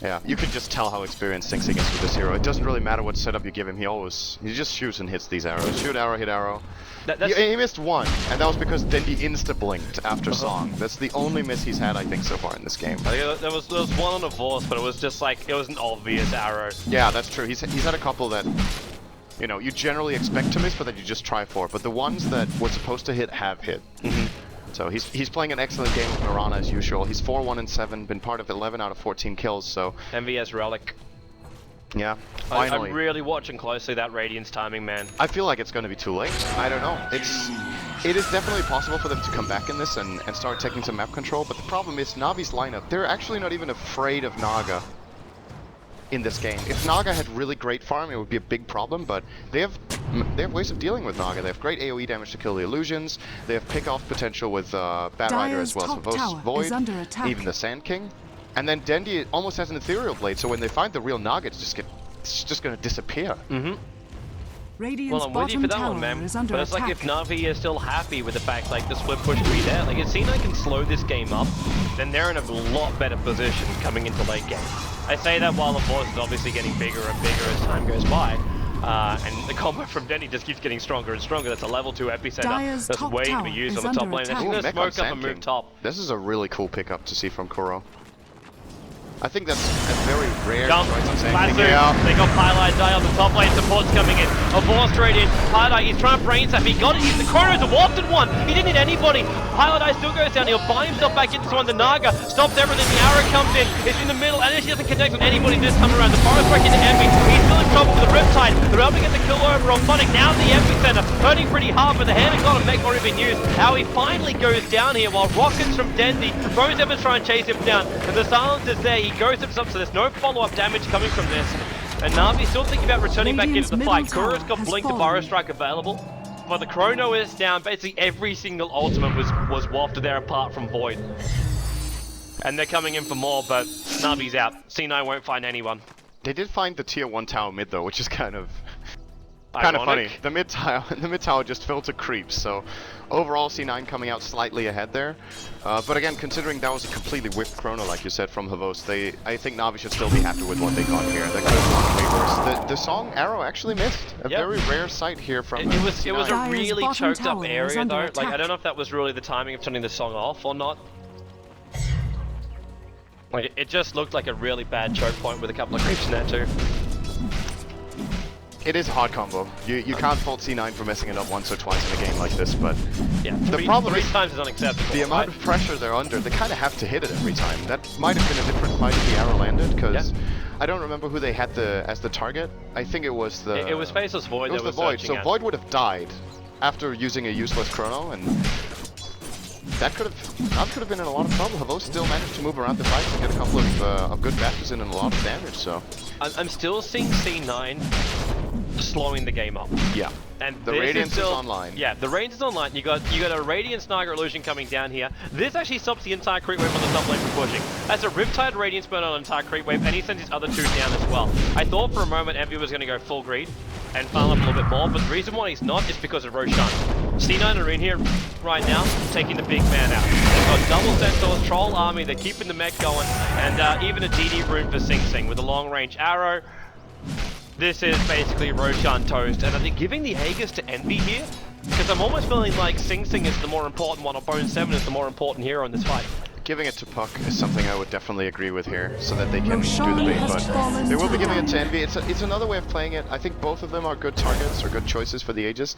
yeah, you can just tell how experienced Sing Sing is with this hero. It doesn't really matter what setup you give him. He just shoots and hits these arrows. Shoot arrow, hit arrow. He missed one, and that was because Dendy insta-blinked after Song. That's the only miss he's had, I think, so far in this game.
I think there was one on the ХВОСТ, but it was just like, it was an obvious arrow.
Yeah, that's true. He's had a couple that, you know, you generally expect to miss, but that you just try for. But the ones that were supposed to hit have hit. So he's playing an excellent game of Mirana as usual. He's 4-1-7, been part of 11 out of 14 kills, so...
MVS Relic.
Yeah, finally.
I'm really watching closely that Radiance timing, man.
I feel like it's going to be too late. I don't know. It is definitely possible for them to come back in this and start taking some map control, but the problem is Navi's lineup, they're actually not even afraid of Naga in this game. If Naga had really great farm, it would be a big problem, but they have ways of dealing with Naga. They have great AoE damage to kill the illusions, they have pick-off potential with Bat Rider as well, so ХВОСТ Void, even the Sand King. And then Dendy almost has an Ethereal Blade, so when they find the real Naga, it's just going to disappear.
Radiant's
Well, I'm with you for that one, man. But it's like if Navi is still happy with the fact like the split push to be there, like if C9 can slow this game up, then they're in a lot better position coming into late game. I say that while the ХВОSТ is obviously getting bigger and bigger as time goes by. And the combo from Dendy just keeps getting stronger and stronger. That's a level 2 epicenter that's waiting to be used on the top lane. They're going to smoke up and move top.
This is a really cool pickup to see from Kuro. I think that's a very rare
Jump,
choice of
Lasso,
yeah.
they got Pylite Die on the top lane, support's coming in. A ball straight in, Pylite, he's trying to brain zap, he got it, the Chrono's a wafted one, he didn't hit anybody. Pylite Die still goes down, he'll buy himself back into one, the Naga stops everything, the arrow comes in, it's in the middle, and he doesn't connect with anybody this time around. The Forest Break into Envy, he's still in trouble with the Riptide, they're able to get the kill over on Funnick, now the epicenter, hurting pretty hard, but the hand has got a mech not even used. How he finally goes down here while rockets from Dendy, Bones Evans trying to chase him down, and the silence is there, he goes himself, so there's no follow-up damage coming from this. And Navi still thinking about returning back into the fight. Kuro's got Blink to Burrow Strike available, but the Chrono is down. Basically every single ultimate was wafted there apart from Void. And they're coming in for more, but Navi's out. C9 won't find anyone.
They did find the tier 1 tower mid though, which is kind of
Ironic.
funny. The mid tower just fell to creeps, so overall C9 coming out slightly ahead there. But again, considering that was a completely whipped Chrono, like you said, from ХВОСТ, I think Navi should still be happy with what they got here. They could have gone way worse. The Song Arrow actually missed. A very rare sight here from
It was
C9.
a really
Dire's
choked up
bottom tower
area
is
though.
under
Like I
attack.
don't know if that was really the timing of turning the song off or not. Like it just looked like a really bad choke point with a couple of creeps in there too.
It is a hard combo. You can't fault C9 for messing it up once or twice in a game like this, but
Yeah,
the problem
three
is
times is unacceptable.
the amount of pressure they're under, they kind of have to hit it every time. That might have been a different fight if the arrow landed, because I don't remember who they had as the target. I think it was the...
It was Faceless Void.
It was the Void, so Void would have died after using a useless Chrono, and that could have been in a lot of trouble. ХВОСТ still managed to move around the fight and get a couple of good bashes in and a lot of damage, so...
I'm still seeing C9 slowing the game up.
Yeah.
And
The
this
Radiance
still,
is online.
Yeah, the Radiance is online. You got a Radiance Naga illusion coming down here. This actually stops the entire creep wave on the top lane from pushing. That's a Riptide Radiance burn on an entire creep wave, and he sends his other two down as well. I thought for a moment Envy was going to go full greed and farm up a little bit more, but the reason why he's not is because of Roshan. C9 are in here right now, taking the big man out. They've got double Centaurs, Troll Army, they're keeping the mech going, and even a DD rune for Sing Sing with a long range arrow. This is basically Roshan toast, and I think giving the Aegis to Envy here, because I'm almost feeling like Sing Sing is the more important one, or Bone 7 is the more important hero in this fight.
Giving it to Puck is something I would definitely agree with here, so that they can
Roshan
do the bait,
has
but
fallen
they will be
to
giving it to
ground.
Envy. It's another way of playing it. I think both of them are good targets, or good choices for the Aegis.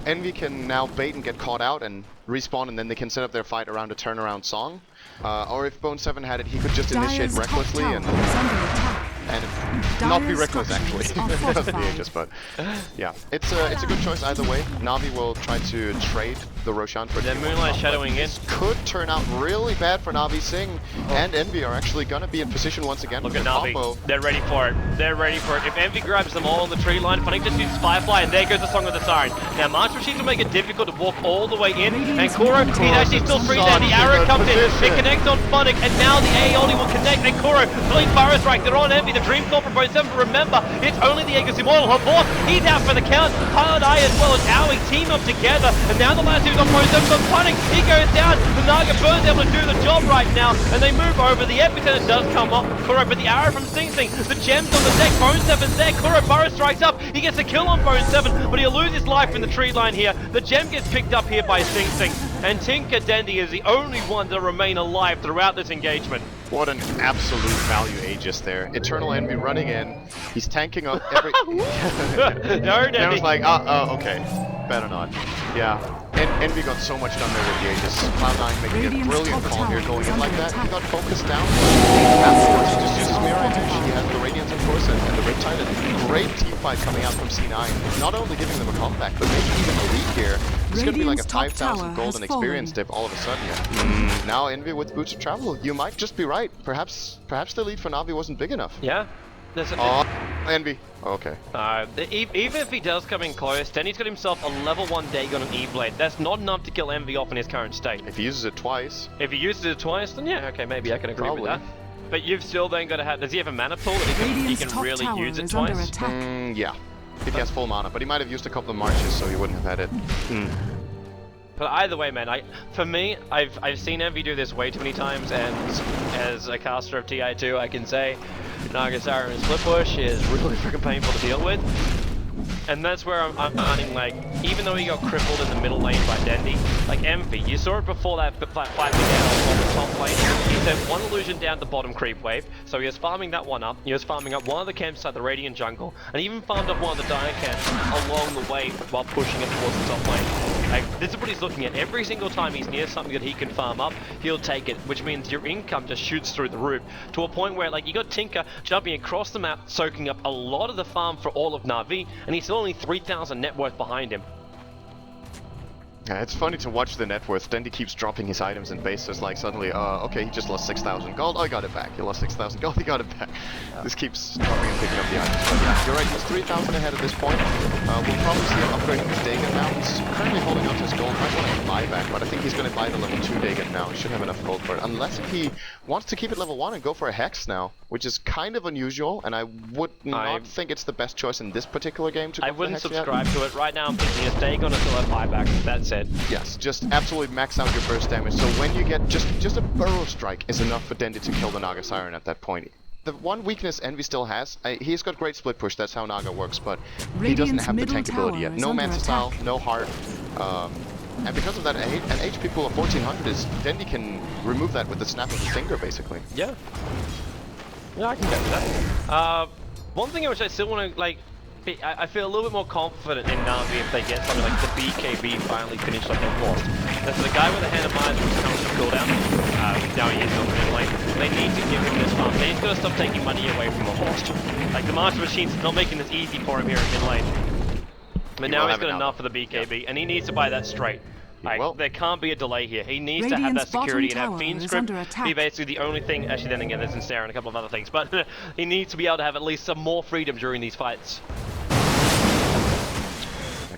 Envy can now bait and get caught out and respawn, and then they can set up their fight around a turnaround Song. Or if Bone 7 had it, he could just initiate
Dire's top
recklessly
tower
and
is under attack.
not be
Dire's
reckless actually
structures are
of the
fortified.
Aegis, but yeah, it's a good choice either way. Navi will try to trade the Roshan for
Then
T1
Moonlight
top,
shadowing
but
in.
this could turn out really bad for Navi. Sing and Envy are actually gonna be in position once again.
Look
with
at
the
Navi.
combo.
They're ready for it. They're ready for it. If Envy grabs them all on the tree line, Funnick just uses Firefly, and there goes the Song of the Siren. Now March Machines will make it difficult to walk all the way in. And Kuro, he's actually still free there. The arrow comes in, it connects on Phonic, and now the Aeoli will connect. And Kuro, Blink Burrow Strike, they're on Envy, the Dream Core from Bone 7. Remember, it's only the Aegis Immortal. ХВОСТ, he's out for the count. Cloud9 as well as Owie team up together. And now the last dude's on Bone 7 on Phonic. He goes down. The Naga Bird's able to do the job right now. And they move over. The epicenter does come up. Kuro, but the arrow from Sing Sing. The gems on the deck. Bone 7's there. Kuro Burrow strikes up. He gets a kill on Bone 7, but he'll lose his life in the tree line here. The gem gets picked up here by Sing Sing. And Tinker Dendy is the only one to remain alive throughout this engagement.
What an absolute value Aegis there. Eternal Envy running in. He's tanking up every...
No, Dendy.
And I was like, okay. Better not. Yeah. Envy got so much done there with the Aegis. Cloud9 making a brilliant call here, going in like that. He got focused down. Afterwards, he just uses Mirror Image. He has the Radiance of course and the Riptide. And great team fight coming out from C9. Not only giving them a comeback, but maybe even a lead here. It's going to be like a 5,000 golden experience dip all of a sudden here. Now Envy with Boots of Travel. You might just be right. Perhaps the lead for Navi wasn't big enough.
Yeah.
Envy. Okay.
Even if he does come in close, then he's got himself a level 1 Dagon and E-Blade. That's not enough to kill Envy off in his current state.
If he uses it twice.
If he uses it twice, then yeah, okay, maybe I can agree with that. But you've still then got to have... Does he have a mana pool that he can really use it twice?
Yeah. If he has full mana, but he might have used a couple of marches, so he wouldn't have had it.
But either way, man, for me, I've seen Envy do this way too many times, and as a caster of TI2, I can say NatusVincere and Split Push is really freaking painful to deal with. And that's where I'm finding, like, even though he got crippled in the middle lane by Dendy, like Envy, you saw it before that fight began on the top lane. He sent one illusion down the bottom creep wave, so he was farming that one up. He was farming up one of the camps at the Radiant jungle, and even farmed up one of the Dire camps along the way while pushing it towards the top lane. Like, this is what he's looking at. Every single time he's near something that he can farm up, he'll take it, which means your income just shoots through the roof to a point where, like, you got Tinker jumping across the map, soaking up a lot of the farm for all of Navi, and he's still only 3,000 net worth behind him.
Yeah, it's funny to watch the net worth. Dendy keeps dropping his items in base, so it's like suddenly, okay, he just lost 6,000 gold, I got it back. He lost 6,000 gold, he got it back. This keeps dropping and picking up the items. But yeah, you're right, he's 3,000 ahead at this point. We'll probably see him upgrading his Dagon now. He's currently holding on to his gold. Might want to buy back, but I think he's going to buy the level 2 Dagon now. He should have enough gold for it. Unless if he wants to keep it level 1 and go for a Hex now, which is kind of unusual, and I would not think it's the best choice in this particular game to go for the
wouldn't
Hex
subscribe to it. Right now I'm thinking his Dagon is still at buyback. That's it.
Yes, just absolutely max out your burst damage. So when you get just a burrow strike is enough for Dendy to kill the Naga Siren at that point. The one weakness Envy still has, he's got great split push, that's how Naga works, but he doesn't have the tank ability yet. No Mantis style, no heart, and because of that, an HP pool of 1400 is, Dendy can remove that with the snap of his finger, basically.
Yeah. Yeah, I can get that. One thing which I still want to, like, I feel a little bit more confident in Navi if they get something like the BKB finally finished like ХВОСТ. That's the guy with the Hand of Mines who's coming to cooldown. Now he is on the mid lane. They need to give him this farm. They just gotta stop taking money away from ХВОST. Like, the Master Machine's not making this easy for him here in mid lane. But now he's got enough for the BKB, and he needs to buy that straight. Like, there can't be a delay here. He needs to have that security and have Fiend Script be basically the only thing. Actually, then again, there's Ensnare and a couple of other things, but he needs to be able to have at least some more freedom during these fights.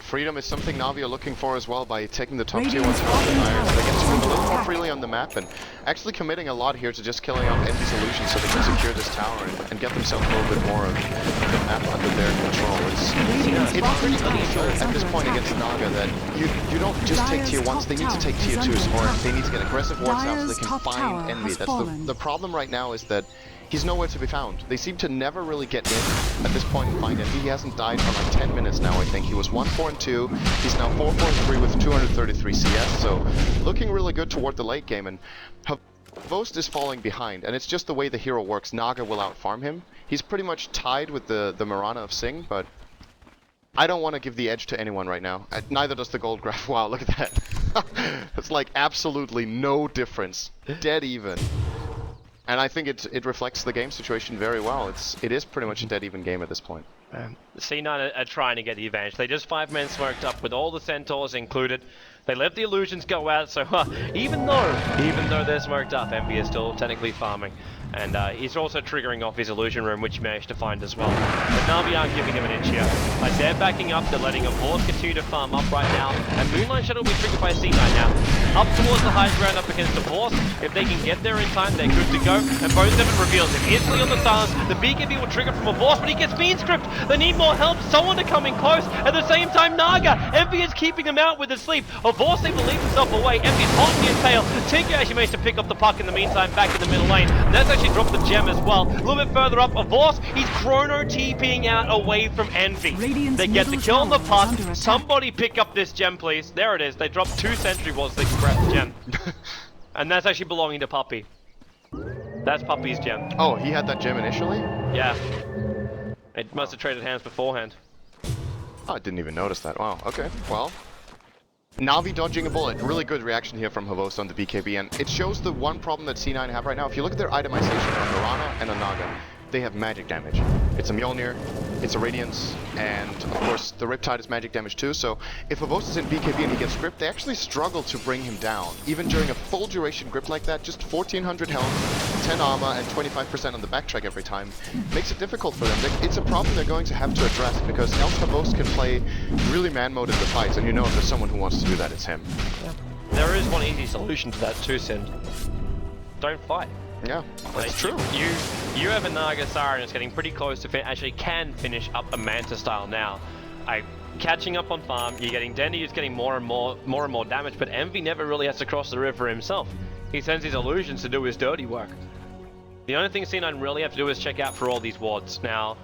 Freedom is something Navi are looking for as well by taking the top tier 1 Irons. They get to move a little more freely on the map and actually committing a lot here to just killing off Envy's illusions so they can secure this tower and get themselves a little bit more of the map under their control. It's pretty unusual at this point against Naga that you don't just take tier 1s, they need to take tier 2s, or they need to get aggressive wards out so they can find Envy. That's the problem right now is that he's nowhere to be found. They seem to never really get in at this point and find Envy. He hasn't died for like 10 minutes now, I think. He was 1-4-2. He's now 4-4-3 with 233 CS, so looking really good toward the late game. And ХВОСТ is falling behind, and it's just the way the hero works. Naga will outfarm him. He's pretty much tied with the Mirana of Sing, but I don't want to give the edge to anyone right now. Neither does the gold graph. Wow, look at that. It's like absolutely no difference. Dead even. And I think it reflects the game situation very well. It is pretty much a dead even game at this point.
C9 are trying to get the advantage. They just 5-man smoked up with all the Centaurs included. They let the illusions go out, so even though they're smoked up, Envy is still technically farming. And he's also triggering off his illusion room, which he managed to find as well. But Navi aren't giving him an inch here. Like, they're backing up, they're letting a ХВОСТ continue to farm up right now. And Moonlight Shadow will be triggered by C9 now. Up towards the high ground, up against the ХВОСT. If they can get there in time, they're good to go. And Bone7 reveals him instantly on the silence. The BKB will trigger from a ХВОСT, but he gets bean script. They need more help, someone to come in close. At the same time, Naga, Envy is keeping him out with his sleep. A ХВОСT able to leave himself away. Envy's hot in his tail. Tinker actually managed to pick up the puck in the meantime, back in the middle lane. And that's actually dropped the gem as well. A little bit further up, a ХВОСT, he's chrono TPing out away from Envy. They get the kill on the puck. Somebody pick up this gem, please. There it is. They dropped 2 sentry walls, they can grab the gem. And that's actually belonging to Puppy. That's Puppy's gem.
Oh, he had that gem initially?
Yeah. It must have traded hands beforehand.
Oh, I didn't even notice that. Wow, okay, well. Navi dodging a bullet. Really good reaction here from ХВОСТ on the BKB, and it shows the one problem that C9 have right now. If you look at their itemization on Mirana and on Naga, they have magic damage. It's a Mjolnir, it's a Radiance, and of course the Riptide is magic damage too, so if ХВОСT is in BKB and he gets gripped, they actually struggle to bring him down. Even during a full duration grip like that, just 1400 health, 10 armor, and 25% on the backtrack every time makes it difficult for them. It's a problem they're going to have to address, because else ХВОST can play really man-mode in the fights, and you know if there's someone who wants to do that, it's him.
Yeah. There is one easy solution to that too, Sind. Don't fight.
Yeah, that's true.
You have a Naga Siren that's getting pretty close to actually can finish up a Manta style now. Catching up on farm, you're getting Dendy who's getting more and more damage, but Envy never really has to cross the river himself. He sends his illusions to do his dirty work. The only thing C9 really have to do is check out for all these wards. Now,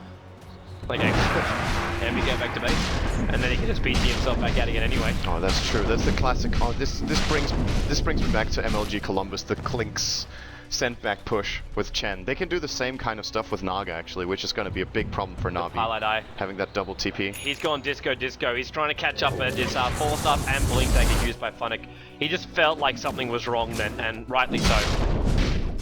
like Envy get back to base, and then he can just PT himself back out again anyway.
Oh, that's true. That's the classic. Oh, this brings me back to MLG Columbus, the Clinks sent back push with Chen. They can do the same kind of stuff with Naga actually, which is going to be a big problem for Navi.
Highlight eye.
Having that double TP.
He's gone disco. He's trying to catch up at his force up and blink dagger used by Funnick. He just felt like something was wrong then, and rightly so.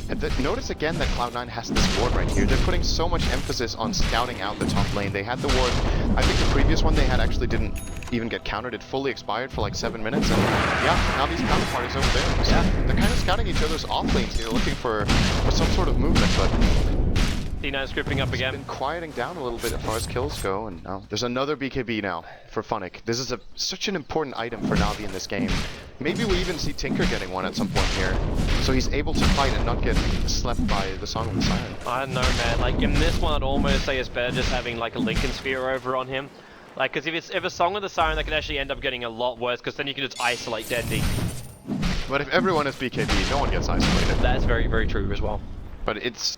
And notice again that Cloud9 has this ward right here. They're putting so much emphasis on scouting out the top lane. They had the ward, I think the previous one they had actually didn't even get countered. It fully expired for like 7 minutes, and yeah, now these counterparties over there. Yeah, they're kind of scouting each other's off lanes here, looking for some sort of movement, but
C9 scripting up again.
Been quieting down a little bit as far as kills go, and now there's another BKB now for Funnick. This is such an important item for Navi in this game. Maybe we even see Tinker getting one at some point here, so he's able to fight and not get slept by the Song of the Siren.
I don't know, man. Like in this one, I'd almost say it's better just having like a Lincoln Sphere over on him. Like, because if a Song of the Siren, that could actually end up getting a lot worse, because then you can just isolate Dendy.
But if everyone is BKB, no one gets isolated.
That's very, very true as well.
But it's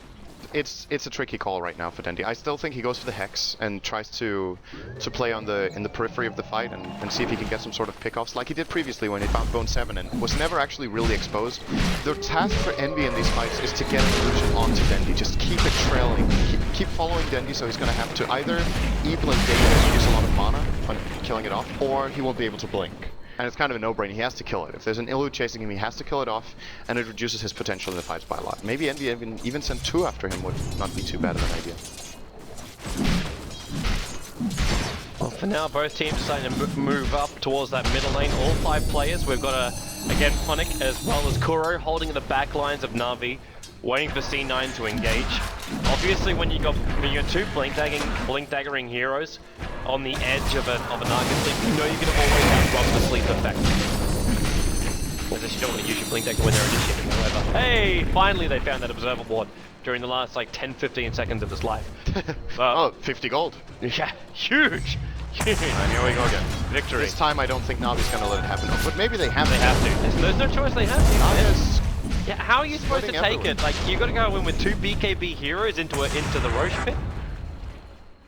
a tricky call right now for Dendy. I still think he goes for the Hex and tries to play in the periphery of the fight and see if he can get some sort of pickoffs like he did previously when he found Bone7 and was never actually really exposed. The task for Envy in these fights is to get an illusion onto Dendy. Just keep it trailing. Keep following Dendy, so he's going to have to either E-blink Gate and use a lot of mana on killing it off, or he won't be able to blink. And it's kind of a no-brainer, he has to kill it. If there's an Illu chasing him, he has to kill it off, and it reduces his potential in the fights by a lot. Maybe Envy even send 2 after him would not be too bad of an idea.
Well, for now, both teams starting to move up towards that middle lane. All 5 players. We've got, again, Funnick as well as Kuro holding the back lines of Navi, waiting for C9 to engage. Obviously, when you got 2 blink daggering heroes on the edge of a Naga sleep, you know you're going to always outrun the sleep effect. Because you don't want to use your blink dagger when they're initiating, however. Hey, finally they found that observer ward during the last like 10-15 seconds of his life.
Oh, 50 gold.
Yeah, huge.
And here we go again.
Victory.
This time I don't think Navi's going to let it happen, but maybe they have to.
They have to. There's no choice, they have to.
Navi's
yeah, how are you supposed to take it? Like, you got to go in with 2 BKB heroes into the Roche pit?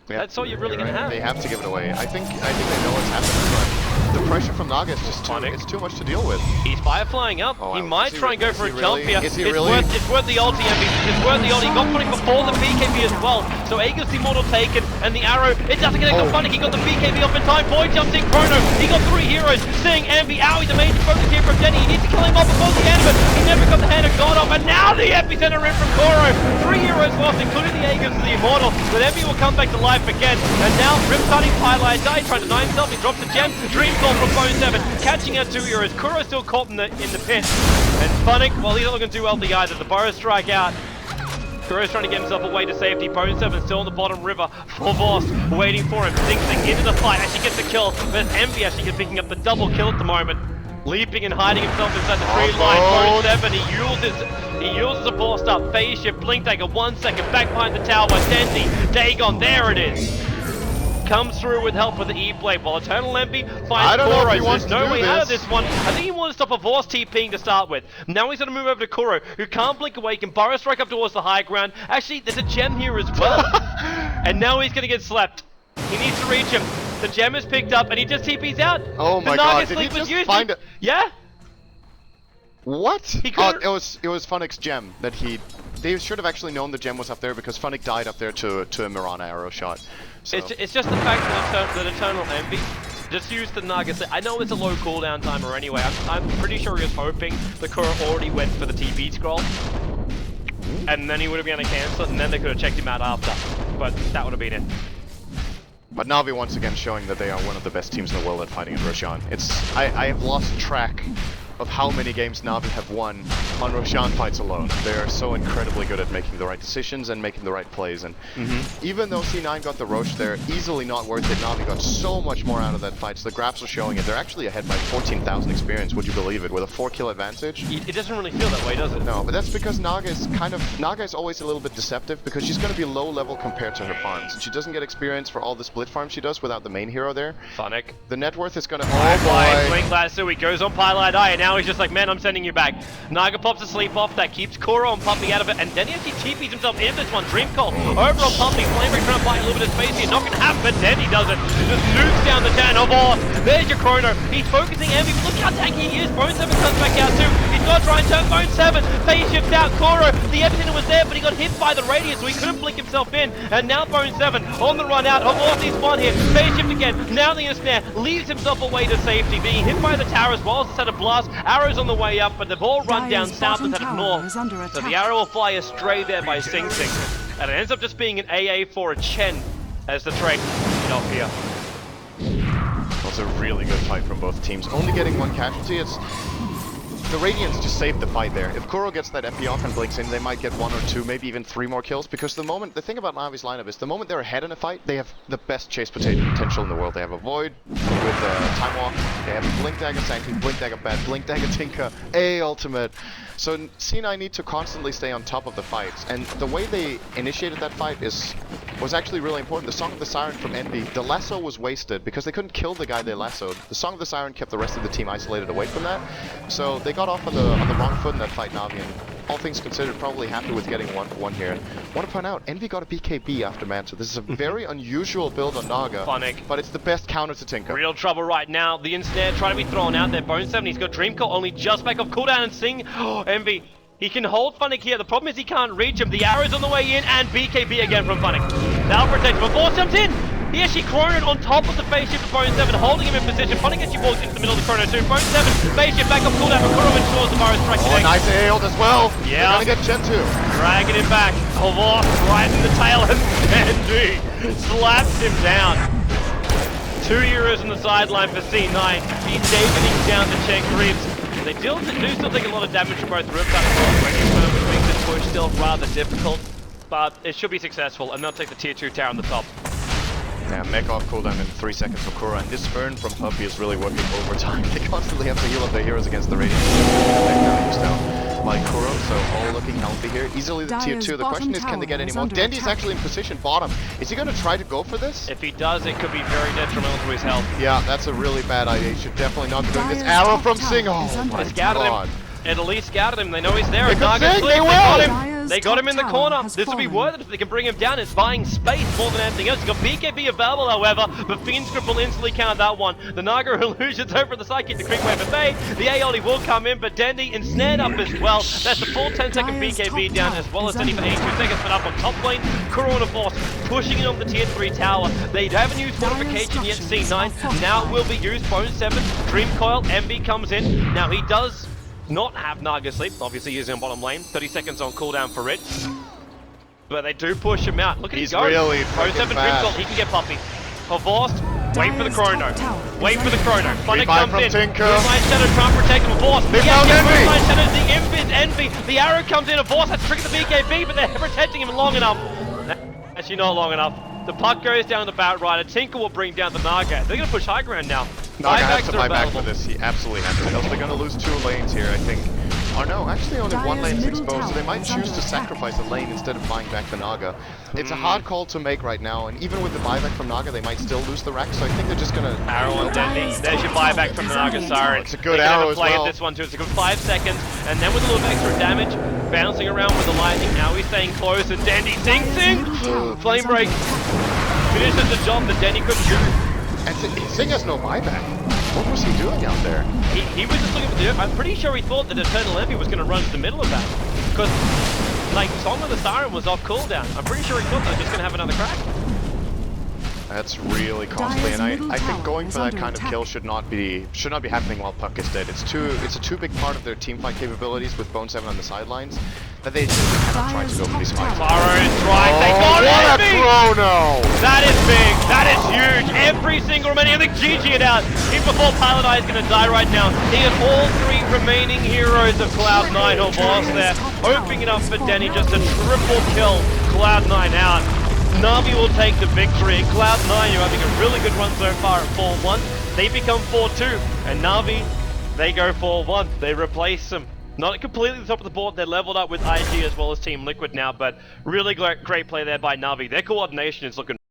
Yeah,
that's all you're really going to have.
They have to give it away. I think they know what's happening, but the pressure from Naga is just too much to deal with.
He's fireflying up.
Oh,
he might try and go for a jump here.
Is he
it's
really?
Worth the ulti, Envy. It's worth the ulti. He got Funnick before the BKB as well. So Aegis Immortal taken, and the arrow, it doesn't connect on Funnick. He got the BKB off in time. Boy jumps in Chrono. He got 3 heroes. Seeing Envy, he's a major focus here from Denny. He needs to kill him off before the end of it. He never got the hand of God off, and now the epicenter in from Kuro. 3 heroes lost, including the Aegis to the Immortal. But Envy will come back to life again. And now Rip starting highlight die, trying to deny himself. He drops the gem. Dream Call from Bone7, catching out 2 heroes. Kuro still caught in the pit. And Funnick, well, he's not looking too wealthy either. The Burrow strike out. Kuro's trying to get himself away to safety. Bone 7 still on the bottom river. ХВОСТ waiting for him. Sinking into the fight. Actually gets the kill. But Envy actually gets picking up the double kill at the moment. Leaping and hiding himself inside the tree line. Bone 7, he uses a forced up. Phase shift, blink dagger, 1 second. Back behind the tower. Dendy, Dagon, there it is. Comes through with help with the E-Blade while Eternal Envy finds Kuro. There's no way out of this one. I think he wanted to stop a ХВОSТ TPing to start with. Now he's going to move over to Kuro, who can't blink away, can burrow strike up towards the high ground. Actually, there's a gem here as well. And now he's going to get slapped. He needs to reach him. The gem is picked up and he just TP's out.
Oh my god, did he just find it?
Yeah?
What? It was Funnick's gem that they should have actually known the gem was up there because Funnick died up there to a Mirana arrow shot. So.
It's just the fact that Eternal Envy just used the Nuggets. I know it's a low cooldown timer anyway. I'm pretty sure he was hoping the Kuro already went for the TP scroll. And then he would have been able to cancel it and then they could have checked him out after. But that would have been it.
But Navi once again showing that they are one of the best teams in the world at fighting at Roshan. I have lost track of how many games Navi have won on Roshan fights alone. They are so incredibly good at making the right decisions and making the right plays. And even though C9 got the Roche there, easily not worth it. Navi got so much more out of that fight. So the graphs are showing it. They're actually ahead by 14,000 experience, would you believe it, with a 4-kill advantage.
It doesn't really feel that way, does it?
No, but that's because Naga is always a little bit deceptive because she's going to be low level compared to her farms. And she doesn't get experience for all the split farms she does without the main hero there.
Funnick.
The net worth is going to... Oh boy!
Blink Lasso, he goes on Pilot Eye, and now he's just like, man, I'm sending you back. Naga pops asleep off that, keeps Kuro and Puppy out of it, and then he actually TPs himself into this one. Dream Call over on Puppy, Flamebreak trying to find a little bit of space here, not going to happen, but then he does it. Just nukes down the Jan of ХВОСТ. There's your Chrono. He's focusing Envy, but look how tanky he is. Bone 7 comes back out too. He's got to try and turn Bone 7. Phase shift out Kuro. The epicenter was there, but he got hit by the radius, so he couldn't blink himself in. And now Bone 7 on the run out. ХВОСТ is one here. Phase shift again. Now the ensnare leaves himself away to safety, being hit by the tower as well as a set of blasts. Arrows on the way up, but the ball run down south instead of north. So the arrow will fly astray there by Sing Sing. And it ends up just being an AA for a Chen as the trade off here.
Was a really good fight from both teams. Only getting one casualty. The Radiants just saved the fight there. If Kuro gets that FP off and blinks in, they might get 1 or 2, maybe even 3 more kills. Because the thing about Navi's lineup is the moment they're ahead in a fight, they have the best chase potential in the world. They have a Void with Time Walk. They have Blink Dagger Sanctity, Blink Dagger Bat, Blink Dagger Tinker, A ultimate. So C9 need to constantly stay on top of the fights. And the way they initiated that fight was actually really important. The Song of the Siren from Envy, the lasso was wasted because they couldn't kill the guy they lassoed. The Song of the Siren kept the rest of the team isolated away from that. So they got off on the wrong foot in that fight, Navi, and all things considered, probably happy with getting 1-for-1 here. And I want to point out, Envy got a BKB after Manta. This is a very unusual build on Naga,
Funnick.
But it's the best counter to Tinker.
Real trouble right now. The ensnare trying to be thrown out there. Bone 7, he's got Dream Call only just back off cooldown and Sing. Oh, Envy. He can hold Funnick here. The problem is he can't reach him. The arrow's on the way in, and BKB again from Funnick. That'll protect him. ХВОСТ jumps in. He actually chronoed on top of the phase shift of Bone 7, holding him in position. Funnick actually walks into the middle of the chrono too. Bone 7, phase shift back up cooldown, but Kuro ensures the Burrow strike.
Oh, nice ailed as well.
Yeah.
They're gonna get Gen 2.
Dragging him back. ХВОСТ right in the tail, and Envy slaps him down. 2 euros on the sideline for C9. He's Daviding down the check ribs. They do still take a lot of damage from both rib which makes this push still rather difficult. But it should be successful, and they'll take the tier 2 tower on the top.
Yeah, mech off cooldown in 3 seconds for Kuro, and this earn from Puppy is really working overtime. They constantly have to heal up their heroes against the Radiant. Like Kuro, so all looking healthy here. Easily the tier 2. The question is, can they get any more? Dendy's actually in position bottom. Is he going to try to go for this?
If he does, it could be very detrimental to his health.
Yeah, that's a really bad idea. He should definitely not be doing this. Arrow from Sing. Oh my god.
It at least scouted him. They know he's there.
They got
him. They got him in the corner. This will be worth it if they can bring him down. It's buying space more than anything else. He's got BKB available, however, but Fiend's Grip will instantly counter that one. The Naga illusions over the side, keep the creep wave at bay. The Aeoli will come in, but Dendy ensnared up as well. That's the full 10-second BKB down, as well as Dendy for 82 seconds, but up on top lane. Kuro and ХВОСТ pushing it on the tier 3 tower. They haven't used fortification yet, C9. Now it will be used. Bone 7, Dream Coil, Envy comes in. Now he does not have Naga Sleep, obviously using on bottom lane. 30 seconds on cooldown for it. But they do push him out. Look at him go.
Really
Bone 7 Dream Coil, he can get Puppy. ХВОSТ Wait for the chrono. Wait for the chrono. Funnick
Revive
comes
from
in.
Tinker.
Moonlight Shadow trying to protect him. Force.
They found Envy.
Moonlight Shadow, the Invis Envy. The arrow comes in. Force has to trigger the BKB, but they're protecting him long enough. Actually, not long enough. The puck goes down the Batrider. Tinker will bring down the Naga. They're going to push high ground now.
Naga has to
Buybacks are
buy back
available.
for this. He absolutely has to. Else they're going to lose 2 lanes here, I think. Or no, actually only 1 lane's exposed, so they might choose to sacrifice a lane instead of buying back the Naga. It's a hard call to make right now, and even with the buyback from Naga, they might still lose the rack, so I think they're just going to...
Arrow on Dendy. There's your buyback from the Naga Siren.
It's a good arrow as well.
At this one too. It's a good 5 seconds, and then with a little bit extra damage, bouncing around with the lightning. Now he's staying close, and Dendy sing. Flame break finishes the job that Dendy couldn't do.
And Sing has no buyback. What was he doing out there?
He was just looking for the... I'm pretty sure he thought that Eternal Envy was going to run to the middle of that, because like Song of the Siren was off cooldown. I'm pretty sure he thought they were just going to have another crack.
That's really costly, and I think going for that kind of kill should not be happening while Puck is dead. It's a too big part of their teamfight capabilities with Bone 7 on the sidelines that they simply cannot try to go for these fights.
Faro strike, they got
What a
Envy!
chrono!
That is big, that is huge. Every single remaining, I think GG it out. Even before Paladai is going to die right now. He has all 3 remaining heroes of Cloud9 ХВОСТ there, opening it up for Denny, just a triple kill. Cloud9 out. Navi will take the victory. Cloud9, who are having a really good run so far at 4-1. They become 4-2, and Navi, they go 4-1. They replace them. Not completely the top of the board, they're leveled up with IG as well as Team Liquid now, but really great play there by Navi. Their coordination is looking